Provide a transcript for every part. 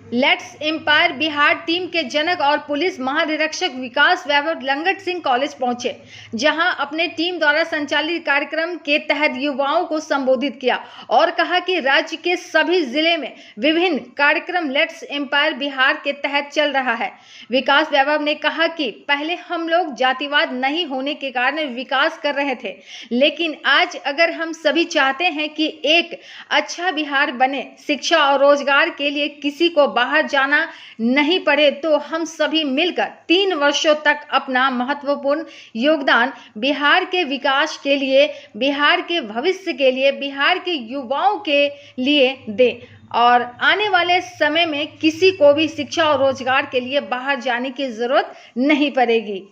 Let's empire Bihar team के जनक और police महानिरीक्षक विकास वैभव लंगट सिंह कॉलेज पहुंचे, जहां अपने टीम द्वारा संचालित कार्यक्रम के तहत युवाओं को संबोधित किया और कहा कि राज्य के सभी जिले में विभिन्न कार्यक्रम लेट्स एम्पायर बिहार के तहत चल रहा है। विकास वैभव ने कहा कि पहले हम लोग जातिवाद नहीं होने के कारण विकास कर रहे थे, लेकिन आज अगर हम सभी चाहते हैं कि एक अच्छा बिहार बने, शिक्षा और रोजगार के लिए किसी को बाहर जाना नहीं पड़े, तो हम सभी मिलकर 3 वर्षों तक अपना महत्वपूर्ण योगदान बिहार के विकास के लिए, बिहार के भविष्य के लिए, बिहार के युवाओं के लिए दें और आने वाले समय में किसी को भी शिक्षा और रोजगार के लिए बाहर जाने की जरूरत नहीं पड़ेगी।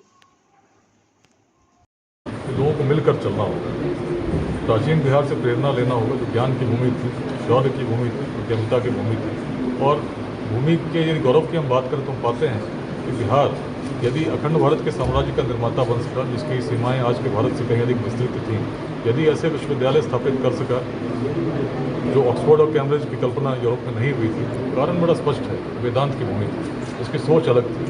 लोगों को मिलकर चलना होगा। प्राचीन बिहार से प्रेरणा लेना होगा, जो ज्ञान की भूमि थी, शौर्य की भूमि थी, उद्यमिता की भूमि थी। और भूमि के यदि गौरव की हम बात करें तो हम पाते हैं कि बिहार यदि अखंड भारत के साम्राज्य का निर्माता बन सका, जिसकी सीमाएं आज के भारत से कहीं अधिक विस्तृत थीं, यदि ऐसे विश्वविद्यालय स्थापित कर सका जो ऑक्सफोर्ड और कैम्ब्रिज की कल्पना यूरोप में नहीं हुई थी, कारण बड़ा स्पष्ट है। वेदांत की भूमि थी, उसकी सोच अलग थी।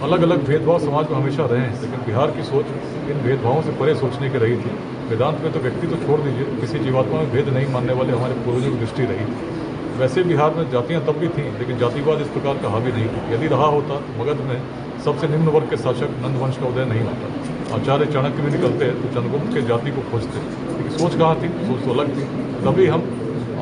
अलग अलग भेदभाव समाज में हमेशा रहे हैं, लेकिन बिहार की सोच इन भेदभावों से परे सोचने की रही थी। वेदांत में तो व्यक्ति तो छोड़ दीजिए, किसी जीवात्मा में भेद नहीं मानने वाले हमारे पूर्वजों की दृष्टि रही थी। वैसे बिहार में जातियां तब भी थीं, लेकिन जातिवाद इस प्रकार का हावी नहीं था। यदि रहा होता, मगध में सबसे निम्न वर्ग के शासक नंदवंश का उदय नहीं होता। आचार्य चाणक्य भी निकलते हैं तो चंद्रगुप्त के जाति को खोजते, लेकिन सोच कहाँ थी? सोच तो अलग थी। तभी हम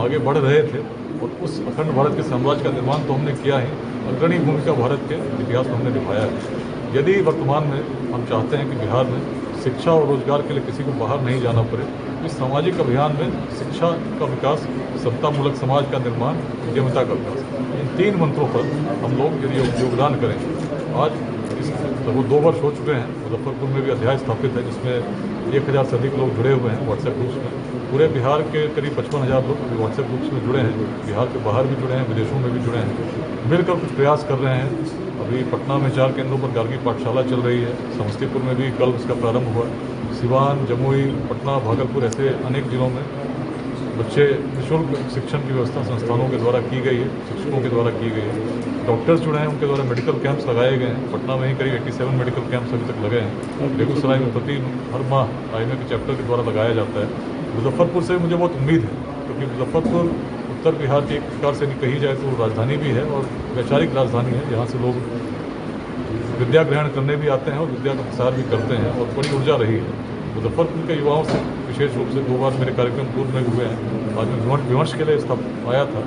आगे बढ़ रहे थे और उस अखंड भारत के साम्राज्य का निर्माण तो हमने किया ही, अग्रणी भूमिका भारत के इतिहास में हमने निभाया है। यदि वर्तमान में हम चाहते हैं कि बिहार में शिक्षा और रोजगार के लिए किसी को बाहर नहीं जाना पड़े, इस सामाजिक अभियान में शिक्षा का विकास, समतामूलक समाज का निर्माण, उद्यमिता का विकास, इन 3 मंत्रों पर हम लोग यदि योगदान करेंगे। आज इस लगभग 2 वर्ष हो चुके हैं। मुजफ्फरपुर में भी अध्याय स्थापित है, जिसमें 1000 से अधिक लोग जुड़े हुए हैं व्हाट्सएप ग्रुप्स में। पूरे बिहार के करीब 55,000 लोग व्हाट्सएप ग्रुप्स में जुड़े हैं। बिहार के बाहर भी जुड़े हैं, विदेशों में भी जुड़े हैं। मिलकर कुछ प्रयास कर रहे हैं। अभी पटना में 4 केंद्रों पर गार्गी पाठशाला चल रही है। समस्तीपुर में भी कल उसका प्रारंभ हुआ। सिवान, जमुई, पटना, भागलपुर ऐसे अनेक जिलों में बच्चे निःशुल्क शिक्षण की व्यवस्था संस्थानों के द्वारा की गई है, शिक्षकों के द्वारा की गई है। डॉक्टर्स जुड़े हैं, उनके द्वारा मेडिकल कैंप्स लगाए गए हैं। पटना में ही करीब 87 मेडिकल कैंप्स अभी तक लगे हैं। बेगूसराय में प्रति हर माह आईएमए के चैप्टर के द्वारा लगाया जाता है। मुजफ्फरपुर से मुझे बहुत उम्मीद है, क्योंकि मुजफ्फरपुर उत्तर बिहार की एक प्रकार से कही जाए तो राजधानी भी है और वैचारिक राजधानी है, जहाँ से लोग विद्या ग्रहण करने भी आते हैं और विद्या का प्रसार भी करते हैं और बड़ी ऊर्जा रही है। मुजफ्फरपुर के युवाओं से विशेष रूप से 2 बार मेरे कार्यक्रम पूर्व में हुए हैं। आज मैं विमर्श के लिए आया था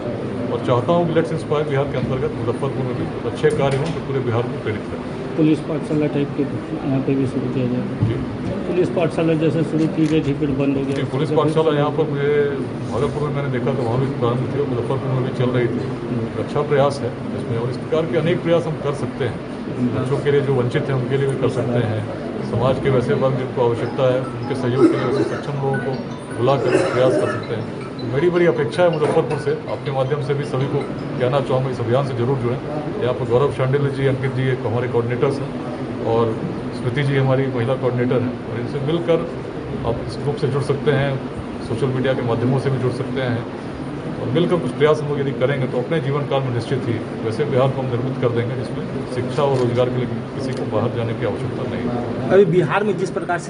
और चाहता हूँ कि लेट्स इंस्पायर बिहार के अंतर्गत मुजफ्फरपुर में भी अच्छे कार्य हों जो पूरे बिहार को प्रेरित करें। पुलिस पाठशाला टाइप के यहाँ पे भी शुरू किया जाएगा जी। पुलिस पाठशाला जैसे शुरू की गई थी, फिर बंद हो गया। पुलिस पाठशाला यहाँ पर मुझे भागलपुर में मैंने देखा तो वहाँ भी प्रारंभ थी और मुजफ्फरपुर में भी चल रही थी। अच्छा प्रयास है इसमें, और इस प्रकार के अनेक प्रयास हम कर सकते हैं। बच्चों के लिए जो वंचित हैं उनके लिए भी कर सकते हैं। समाज के वैसे वर्ग जिनको आवश्यकता है उनके सहयोग के लिए वैसे सक्षम लोगों को बुलाकर प्रयास कर सकते हैं। मेरी बड़ी अपेक्षा है मुजफ्फरपुर से, आपके माध्यम से भी सभी को कहना चाहूँगा इस अभियान से जरूर जुड़ें। यहाँ पर गौरव शांडिल जी, अंकित जी एक हमारे कोऑर्डिनेटर्स हैं और स्मृति जी हमारी महिला कोऑर्डिनेटर हैं, और इनसे मिलकर आप इस ग्रुप से जुड़ सकते हैं, सोशल मीडिया के माध्यमों से भी जुड़ सकते हैं और मिलकर कुछ प्रयास हम लोग यदि करेंगे तो अपने जीवन काल में निश्चित ही वैसे बिहार को हम निर्मित कर देंगे जिसमें शिक्षा और रोजगार के लिए किसी को बाहर जाने की आवश्यकता नहीं है। अभी बिहार में जिस प्रकार से